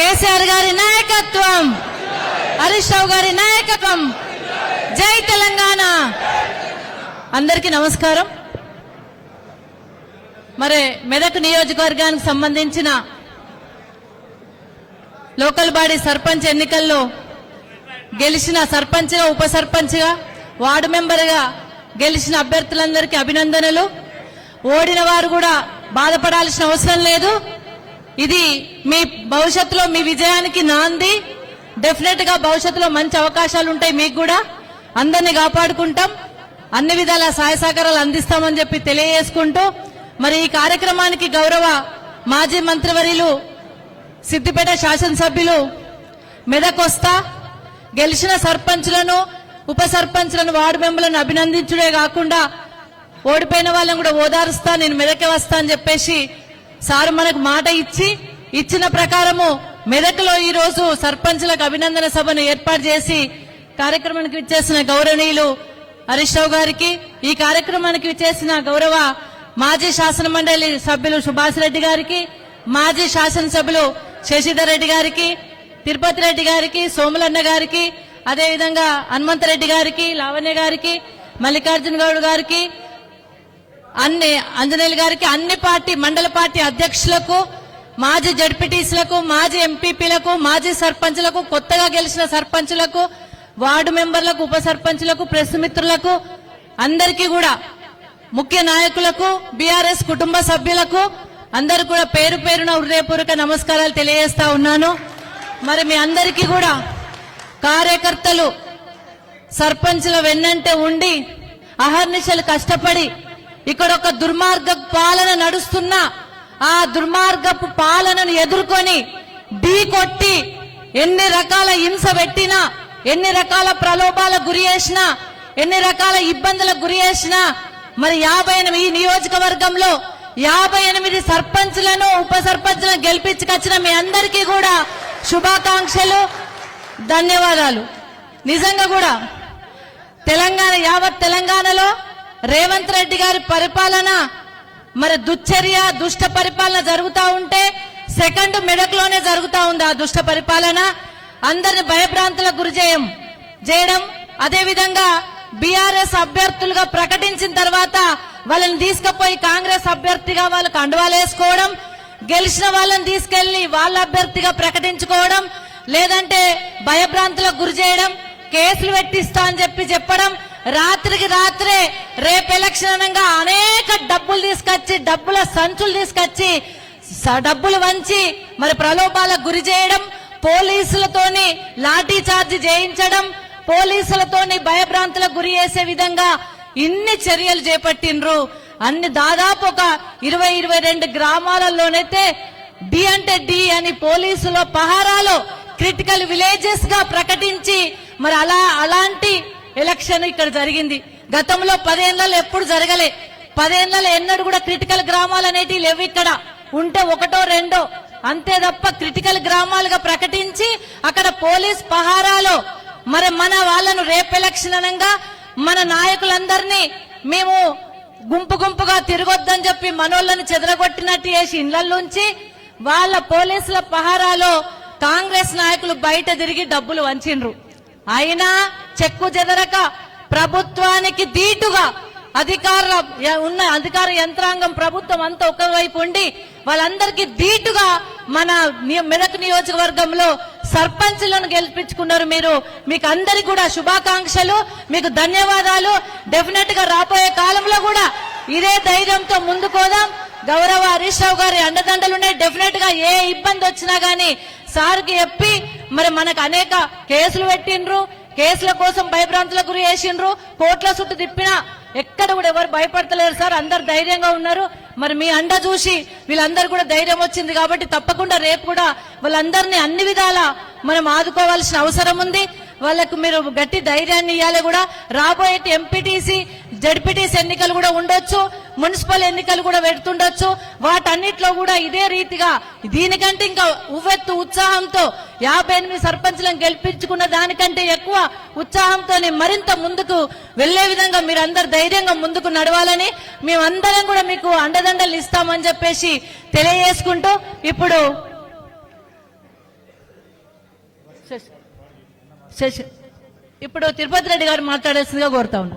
కేసీఆర్ గారి నాయకత్వం, హరీష్ రావు గారి నాయకత్వం. జై తెలంగాణ. అందరికీ నమస్కారం. మరి మెదక్ నియోజకవర్గానికి సంబంధించిన లోకల్ బాడీ సర్పంచ్ ఎన్నికల్లో గెలిచిన సర్పంచ్గా, ఉప సర్పంచ్గా, వార్డు మెంబర్గా గెలిచిన అభ్యర్థులందరికీ అభినందనలు. ఓడిన వారు కూడా బాధపడాల్సిన అవసరం లేదు. ఇది మీ భవిష్యత్తులో మీ విజయానికి నాంది. డెఫినెట్ గా భవిష్యత్తులో మంచి అవకాశాలు ఉంటాయి. మీకు కూడా అందరినీ కాపాడుకుంటాం, అన్ని విధాల సహాయ సహకారాలు అందిస్తామని చెప్పి తెలియజేసుకుంటూ, మరి ఈ కార్యక్రమానికి గౌరవ మాజీ మంత్రివర్యులు, సిద్దిపేట శాసనసభ్యులు మెదక్ వస్తా గెలిచిన సర్పంచ్లను, ఉప సర్పంచ్లను, వార్డు మెంబర్లను అభినందించుడే కాకుండా ఓడిపోయిన వాళ్ళని కూడా ఓదారుస్తా, నేను మెదకే వస్తా అని చెప్పేసి సారు మనకు మాట ఇచ్చిన ప్రకారము మెదక్లో ఈ రోజు సర్పంచ్లకు అభినందన సభను ఏర్పాటు చేసి కార్యక్రమానికి విచ్చేసిన గౌరవనీయులు హరీష్ రావు గారికి, ఈ కార్యక్రమానికి విచ్చేసిన గౌరవ మాజీ శాసన మండలి సభ్యులు సుభాష్ రెడ్డి గారికి, మాజీ శాసనసభ్యులు శశిధర్ రెడ్డి గారికి, తిరుపతి రెడ్డి గారికి, సోములన్న గారికి, అదేవిధంగా హనుమంతరెడ్డి గారికి, లావణ్య గారికి, మల్లికార్జున గౌడ్ గారికి, అంజనేయులు గారికి, అన్ని పార్టీ మండల పార్టీ అధ్యక్షులకు, మాజీ జడ్పీటీసీలకు, మాజీ ఎంపీపీలకు, మాజీ సర్పంచులకు, కొత్తగా గెలిచిన సర్పంచులకు, వార్డు మెంబర్లకు, ఉప సర్పంచులకు, ప్రెస్ మిత్రులకు, అందరికీ కూడా, ముఖ్య నాయకులకు, బీఆర్ఎస్ కుటుంబ సభ్యులకు అందరూ కూడా పేరు పేరున హృదయపూర్వక నమస్కారాలు తెలియజేస్తా ఉన్నాను. మరి మీ అందరికీ కూడా కార్యకర్తలు సర్పంచుల వెన్నంటే ఉండి అహర్నిశలు కష్టపడి ఇక్కడ ఒక దుర్మార్గ పాలన నడుస్తున్నా ఆ దుర్మార్గపు పాలనను ఎదుర్కొని ఢీ కొట్టి ఎన్ని రకాల హింస పెట్టినా, ఎన్ని రకాల ప్రలోభాలకు గురి చేసినా, ఎన్ని రకాల ఇబ్బందులకు గురి చేసినా, మరి 58 ఈ నియోజకవర్గంలో 58 సర్పంచ్లను, ఉప సర్పంచ్లను గెలిపించుకొచ్చిన మీ అందరికీ కూడా శుభాకాంక్షలు, ధన్యవాదాలు. నిజంగా కూడా యావత్ తెలంగాణలో రేవంత్ రెడ్డి గారి పరిపాలన, మరి దుశ్చర్య, దుష్ట పరిపాలన జరుగుతూ ఉంటే సెకండ్ మెదక్లోనే జరుగుతూ ఉంది. ఆ దుష్ట పరిపాలన అందరిని భయభ్రాంతులకు గురి చేయడం, అదేవిధంగా బీఆర్ఎస్ అభ్యర్థులుగా ప్రకటించిన తర్వాత వాళ్ళని తీసుకుపోయి కాంగ్రెస్ అభ్యర్థిగా వాళ్ళకు అండవాలేసుకోవడం, గెలిచిన వాళ్ళని తీసుకెళ్లి వాళ్ళ అభ్యర్థిగా ప్రకటించుకోవడం, లేదంటే భయభ్రాంతులకు గురి చేయడం, కేసులు పెట్టిస్తా అని చెప్పడం, రాత్రికి రాత్రే రేపు ఎలక్షన్ అనగా అనేక డబ్బులు తీసుకొచ్చి, డబ్బుల సంచులు తీసుకొచ్చి, డబ్బులు వంచి మరి ప్రలోభాలకు గురి చేయడం, పోలీసులతోని లాఠీ చార్జ్ చేయించడం, పోలీసులతోని భయభ్రాంతులకు గురి చేసే విధంగా ఇన్ని చర్యలు చేపట్టిండ్రు. దాదాపు ఒక 22 గ్రామాలలోనైతే డి అంటే డి అని పోలీసుల పహారాలో క్రిటికల్ విలేజెస్ గా ప్రకటించి మరి అలాంటి ఎలక్షన్ ఇక్కడ జరిగింది. గతంలో 10 ఏళ్లలో ఎప్పుడు జరగలే. 10 ఏళ్లలో ఎన్నడూ కూడా క్రిటికల్ గ్రామాలు అనేటివి లేవు. ఇక్కడ ఉంటే 1, 2 అంతే తప్ప క్రిటికల్ గ్రామాలుగా ప్రకటించి అక్కడ పోలీస్ పహారాలో మరి మన వాళ్ళను రేపు ఎలక్షన్ అనగా మన నాయకులందరినీ మేము గుంపుగా తిరగొద్దని చెప్పి మనోళ్ళని చెదరగొట్టినట్టు చేసి ఇళ్లలోంచి వాళ్ళ పోలీసుల పహారాలో కాంగ్రెస్ నాయకులు బయట తిరిగి డబ్బులు వంచిండ్రు. అయినా చెక్కు చెదరక ప్రభుత్వానికి ధీటుగా అధికార యంత్రాంగం, ప్రభుత్వం అంతా ఒకవైపు ఉండి వాళ్ళందరికీ ధీటుగా మన మెదక్ నియోజకవర్గంలో సర్పంచ్లను గెలిపించుకున్నారు. మీకు అందరికి కూడా శుభాకాంక్షలు, మీకు ధన్యవాదాలు. డెఫినెట్ గా రాబోయే కాలంలో కూడా ఇదే ధైర్యంతో ముందుకోదాం. గౌరవ హరీష్ రావు గారి అండదండలున్నాయి. డెఫినెట్ గా ఏ ఇబ్బంది వచ్చినా గానీ సార్కి చెప్పి మరి మనకు అనేక కేసులు పెట్టిండ్రు, కేసుల కోసం భయభ్రాంతులకు గురి చేసిండ్రు, కోట్ల చుట్టూ తిప్పినా ఎక్కడ కూడా ఎవరు భయపడతలేరు సార్, అందరు ధైర్యంగా ఉన్నారు. మరి మీ అండ చూసి వీళ్ళందరూ కూడా ధైర్యం వచ్చింది కాబట్టి తప్పకుండా రేపు కూడా వాళ్ళందరినీ అన్ని విధాలా మనం ఆదుకోవాల్సిన అవసరం ఉంది. వాళ్ళకు మీరు గట్టి ధైర్యాన్ని ఇవ్వాలి. కూడా రాబోయే ఎంపీటీసీ, జడ్పీటీసీ ఎన్నికలు కూడా ఉండొచ్చు, మున్సిపల్ ఎన్నికలు కూడా పెడుతుండొచ్చు. వాటన్నిటిలో కూడా ఇదే రీతిగా దీనికంటే ఇంకా ఉవ్వెత్తు ఉత్సాహంతో 58 సర్పంచ్లను గెలిపించుకున్న దానికంటే ఎక్కువ ఉత్సాహంతో మరింత ముందుకు వెళ్లే విధంగా మీరందరూ ధైర్యంగా ముందుకు నడవాలని, మేమందరం కూడా మీకు అండదండలు ఇస్తామని చెప్పేసి తెలియజేసుకుంటూ ఇప్పుడు ఇప్పుడు తిరుపతి రెడ్డి గారు మాట్లాడాల్సిందిగా కోరుతా ఉన్నా.